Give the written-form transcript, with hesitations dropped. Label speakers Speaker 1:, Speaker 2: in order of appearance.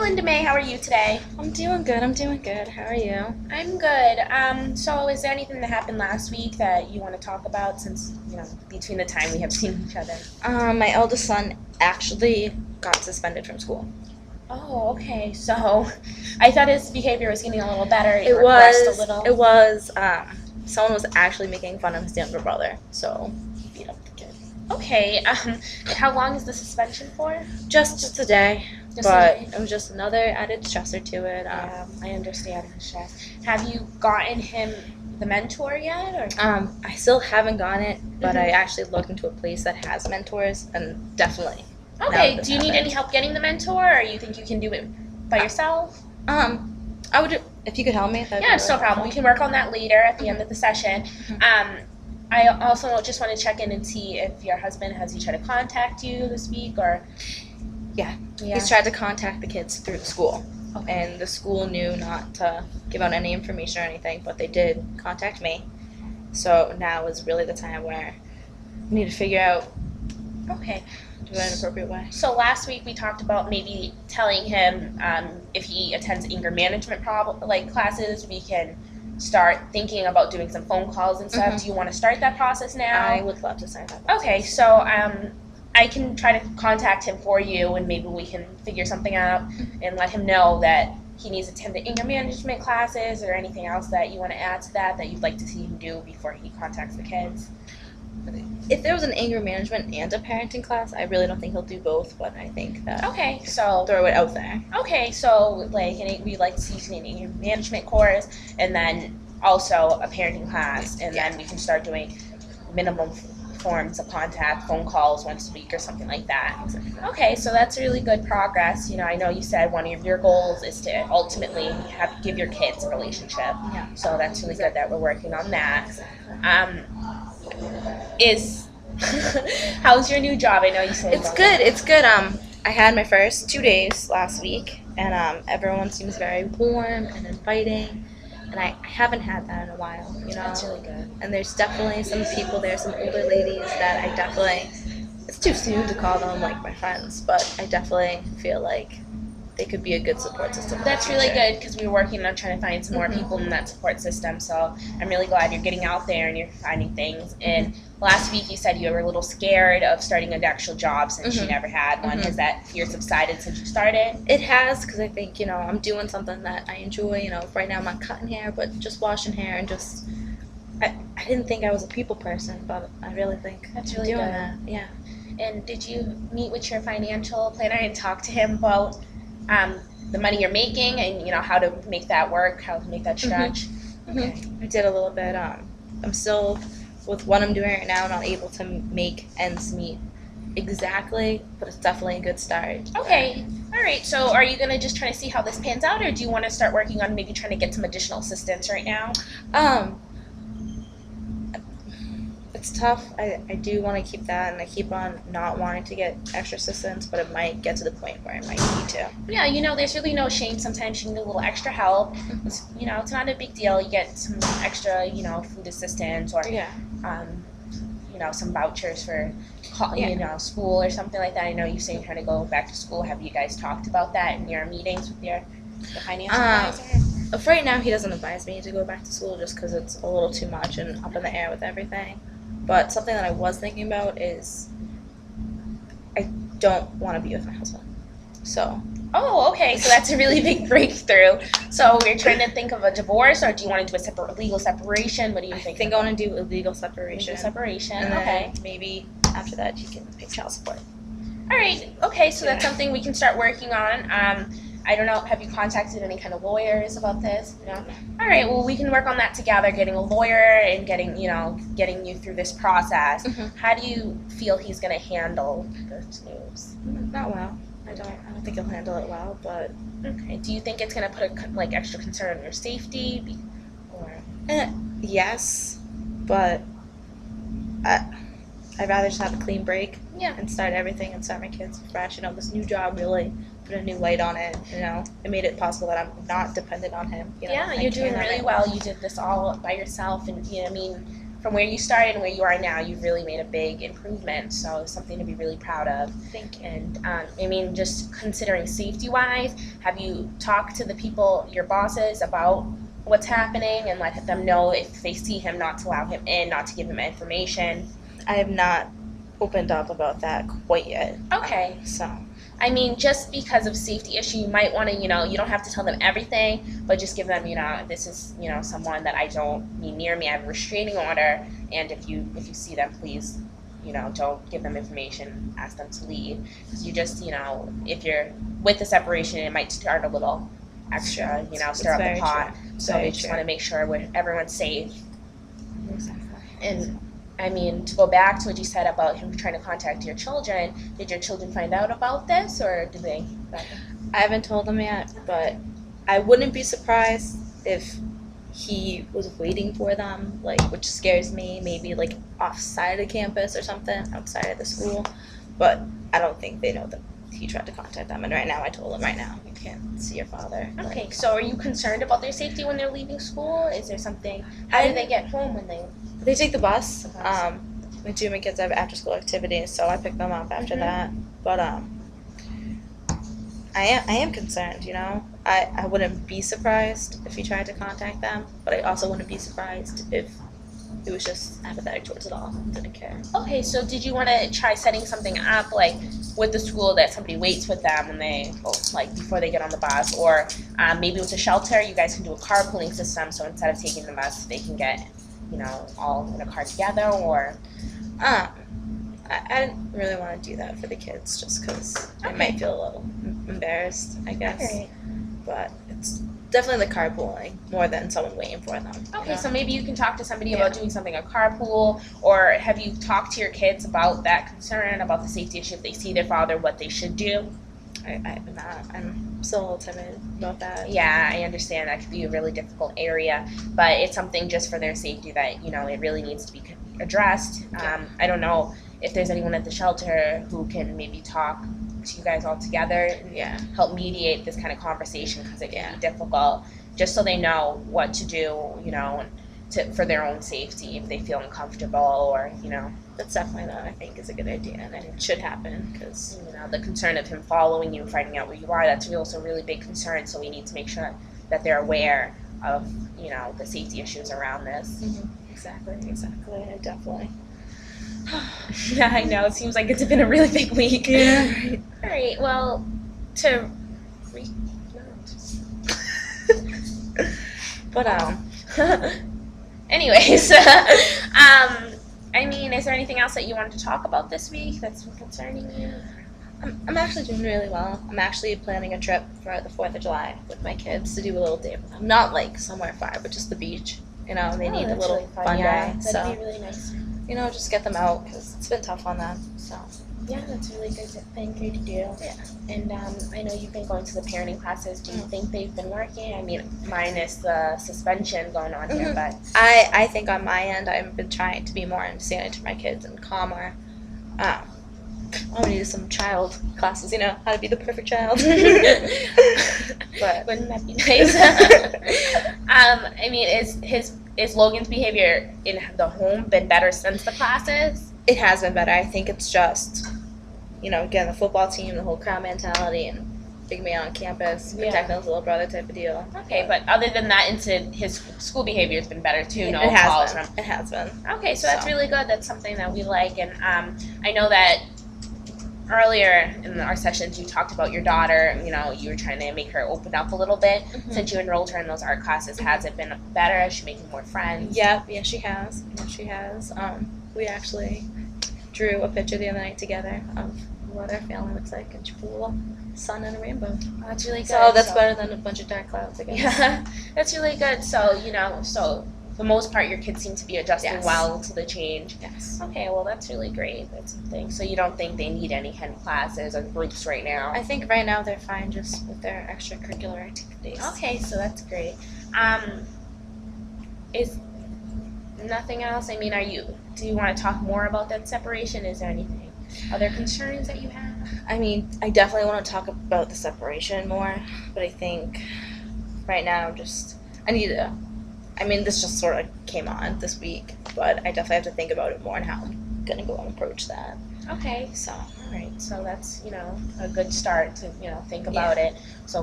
Speaker 1: Linda May. How are you today?
Speaker 2: I'm doing good. How are you?
Speaker 1: I'm good. So is there anything that happened last week that you want to talk about since, between the time we have seen each other?
Speaker 2: My eldest son actually got suspended from school.
Speaker 1: Oh, okay. So I thought his behavior was getting a little better.
Speaker 2: It
Speaker 1: regressed a little.
Speaker 2: was, someone was actually making fun of his younger brother, so beat up the kid.
Speaker 1: Okay. How long is the suspension for?
Speaker 2: Just a day,
Speaker 1: Just a
Speaker 2: but
Speaker 1: day?
Speaker 2: it was just another added stressor to it.
Speaker 1: Yeah, I understand the stress. Have you gotten him the mentor yet? Or?
Speaker 2: I still haven't gotten it, but I
Speaker 1: Mhm.
Speaker 2: actually looked into a place that has mentors, and definitely.
Speaker 1: Okay.
Speaker 2: Now
Speaker 1: Do you need any help getting the mentor, or you think you can do it by yourself?
Speaker 2: I would, if you could help me.
Speaker 1: Yeah, it's no problem. We can work on that later at the end of the session. I also just want to check in and see if your husband has he tried to contact you this week or.
Speaker 2: Yeah.
Speaker 1: Yeah.
Speaker 2: He's tried to contact the kids through the school,
Speaker 1: Okay.
Speaker 2: and the school knew not to give out any information or anything, but they did contact me. So now is really the time where we need to figure out
Speaker 1: Okay.
Speaker 2: do it in an appropriate way.
Speaker 1: So last week we talked about maybe telling him if he attends anger management classes, we can start thinking about doing some phone calls and stuff.
Speaker 2: Mhm.
Speaker 1: Do you want to start that process now?
Speaker 2: I would love to sign that.
Speaker 1: Okay, so I can try to contact him for you, and maybe we can figure something out and let him know that he needs to attend the anger management classes or anything else that you want to add to that you'd like to see him do before he contacts the kids.
Speaker 2: If there was an anger management and a parenting class, I really don't think he'll do both, but I think that
Speaker 1: Okay, so
Speaker 2: throw it out there.
Speaker 1: we'd like to see an anger management course, and then also a parenting class, and then we can start doing minimum forms of contact, phone calls once a week or something like that. Okay, so that's really good progress. I know you said one of your goals is to ultimately give your kids a relationship.
Speaker 2: Yeah.
Speaker 1: So that's really good that we're working on that. Is how's your new job? I know you said
Speaker 2: It's good. I had my first 2 days last week, and everyone seems very warm and inviting, and I haven't had that in a while,
Speaker 1: That's really good.
Speaker 2: And there's definitely some people there, some older ladies that I definitely, it's too soon to call them like my friends, but I definitely feel like they could be a good support system.
Speaker 1: That's really good because we're working on trying to find some more people in that support system. So I'm really glad you're getting out there and you're finding things. And last week you said you were a little scared of starting an actual job since you never had one. Has that fear subsided since you started?
Speaker 2: It has, because I think, I'm doing something that I enjoy. Right now I'm not cutting hair, but just washing hair and just, I didn't think I was a people person, but I really think
Speaker 1: That's
Speaker 2: I'm
Speaker 1: really
Speaker 2: doing
Speaker 1: good.
Speaker 2: that. Yeah.
Speaker 1: And did you meet with your financial planner and talk to him about the money you're making and how to make that work, how to make that stretch? Okay.
Speaker 2: I did a little bit. I'm still, with what I'm doing right now, not able to make ends meet exactly, but it's definitely a good start.
Speaker 1: Okay. All right. So are you going to just try to see how this pans out, or do you want to start working on maybe trying to get some additional assistance right now?
Speaker 2: It's tough. I do want to keep that, and I keep on not wanting to get extra assistance, but it might get to the point where I might need to.
Speaker 1: Yeah, there's really no shame. Sometimes you need a little extra help. It's not a big deal. You get some extra, food assistance or, some vouchers for, school or something like that. I know you say you're trying to go back to school. Have you guys talked about that in your meetings with the finance advisor?
Speaker 2: Right now, he doesn't advise me to go back to school just because it's a little too much and up in the air with everything. But something that I was thinking about is I don't want to be with my husband. So.
Speaker 1: Oh, okay. So that's a really big breakthrough. So you're trying to think of a divorce, or do you want to do a legal separation? What do you think?
Speaker 2: I think I want to do a legal separation.
Speaker 1: Legal separation.
Speaker 2: And
Speaker 1: okay.
Speaker 2: then maybe after that, you can pay child support.
Speaker 1: All right. Okay. So that's something we can start working on. I don't know. Have you contacted any kind of lawyers about this? No. All right. Well, we can work on that together. Getting a lawyer and getting you through this process. How do you feel he's going to handle this news?
Speaker 2: Not well. I don't think he'll handle it well. But
Speaker 1: okay. Do you think it's going to put extra concern on your safety? Or
Speaker 2: yes, but I'd rather just have a clean break.
Speaker 1: Yeah.
Speaker 2: And start everything and start my kids fresh. This new job really put a new light on it. It made it possible that I'm not dependent on him.
Speaker 1: Yeah, you're doing really well. You did this all by yourself, and from where you started and where you are now, you've really made a big improvement. So it's something to be really proud of.
Speaker 2: Thank you.
Speaker 1: And I mean, just considering safety-wise, have you talked to the people, your bosses, about what's happening and let them know if they see him not to allow him in, not to give him information?
Speaker 2: I have not opened up about that quite yet.
Speaker 1: Okay.
Speaker 2: So,
Speaker 1: I mean, just because of safety issue, you might want to, you don't have to tell them everything, but just give them, this is, someone that I don't need near me. I have a restraining order, and if you see them, please, don't give them information. Ask them to leave, because you just, if you're with the separation, it might start a little extra, stir up the pot. So we just want to make sure everyone's safe.
Speaker 2: exactly.
Speaker 1: And I mean, to go back to what you said about him trying to contact your children, did your children find out about this, or did they?
Speaker 2: I haven't told them yet, but I wouldn't be surprised if he was waiting for them, which scares me, maybe offside of campus or something, outside of the school. But I don't think they know that he tried to contact them. And right now I told them, right now, you can't see your father.
Speaker 1: Okay, so are you concerned about their safety when they're leaving school? Is there something, how do they get home when
Speaker 2: They take the bus.
Speaker 1: The bus.
Speaker 2: My two of my kids have after school activities, so I pick them up after that. But I am concerned, I wouldn't be surprised if he tried to contact them, but I also wouldn't be surprised if it was just apathetic towards it all, didn't care.
Speaker 1: Okay, so did you want to try setting something up, with the school, that somebody waits with them when they, before they get on the bus, or maybe with a shelter, you guys can do a carpooling system, so instead of taking the bus, they can get, all in a car together, or?
Speaker 2: I didn't really want to do that for the kids, just because I might feel a little embarrassed, I guess.
Speaker 1: Okay.
Speaker 2: But it's definitely the carpooling more than someone waiting for them.
Speaker 1: Okay, so maybe you can talk to somebody about doing something, a carpool, or have you talked to your kids about that concern, about the safety issue, if they see their father, what they should do?
Speaker 2: I'm still a little timid about that.
Speaker 1: Yeah, I understand that could be a really difficult area, but it's something just for their safety that, it really needs to be addressed. I don't know if there's anyone at the shelter who can maybe talk to you guys all together and help mediate this kind of conversation, because it can be difficult, just so they know what to do, for their own safety if they feel uncomfortable, or,
Speaker 2: That's definitely that I think is a good idea, and it should happen, because
Speaker 1: the concern of him following you and finding out where you are, that's also a really big concern, so we need to make sure that they're aware of, the safety issues around this.
Speaker 2: Exactly, I definitely.
Speaker 1: Yeah, I know, it seems like it's been a really big week.
Speaker 2: Yeah, right.
Speaker 1: All right, well, to
Speaker 2: But
Speaker 1: anyways, I mean, is there anything else that you wanted to talk about this week that's been concerning you?
Speaker 2: I'm actually doing really well. I'm actually planning a trip for the 4th of July with my kids to do a little day with them. Not somewhere far, but just the beach. They need a little
Speaker 1: really
Speaker 2: fun day.
Speaker 1: That'd
Speaker 2: So,
Speaker 1: be really nice.
Speaker 2: just get them out, because it's been tough on them. So,
Speaker 1: Yeah, that's a really good thing for you to do.
Speaker 2: Yeah.
Speaker 1: And I know you've been going to the parenting classes. Do you think they've been working? I mean, minus the suspension going on here, but
Speaker 2: I think on my end, I've been trying to be more understanding to my kids and calmer. I'm gonna do some child classes, how to be the perfect child. But
Speaker 1: wouldn't that be nice? I mean, is Logan's behavior in the home been better since the classes?
Speaker 2: it has been better. I think it's just, again, the football team, the whole crowd mentality, and big man on campus, protecting his little brother type of deal.
Speaker 1: Okay, but other than that, his school behavior has been better too. No
Speaker 2: it has
Speaker 1: calls
Speaker 2: been.
Speaker 1: from.
Speaker 2: It has been.
Speaker 1: Okay, so that's really good. That's something that we like, and I know that earlier in our sessions you talked about your daughter. You were trying to make her open up a little bit since you enrolled her in those art classes. Has it been better? Is she making more friends?
Speaker 2: Yeah, she has. We actually drew a picture the other night together of what our family looks like, and she put a little sun and a rainbow.
Speaker 1: Oh, that's really good.
Speaker 2: So that's better than a bunch of dark clouds, I guess.
Speaker 1: Yeah, that's really good. So, so for the most part, your kids seem to be adjusting well to the change.
Speaker 2: Yes.
Speaker 1: Okay, well, that's really great. That's something. So you don't think they need any kind of classes or groups right now?
Speaker 2: I think right now they're fine just with their extracurricular activities.
Speaker 1: Okay, so that's great. Is nothing else? I mean, do you want to talk more about that separation? Is there anything, other concerns that you have?
Speaker 2: I mean, I definitely want to talk about the separation more, but I think right now this just sort of came on this week, but I definitely have to think about it more and how I'm gonna go and approach that.
Speaker 1: Okay.
Speaker 2: So
Speaker 1: All right. So that's a good start to think about it. So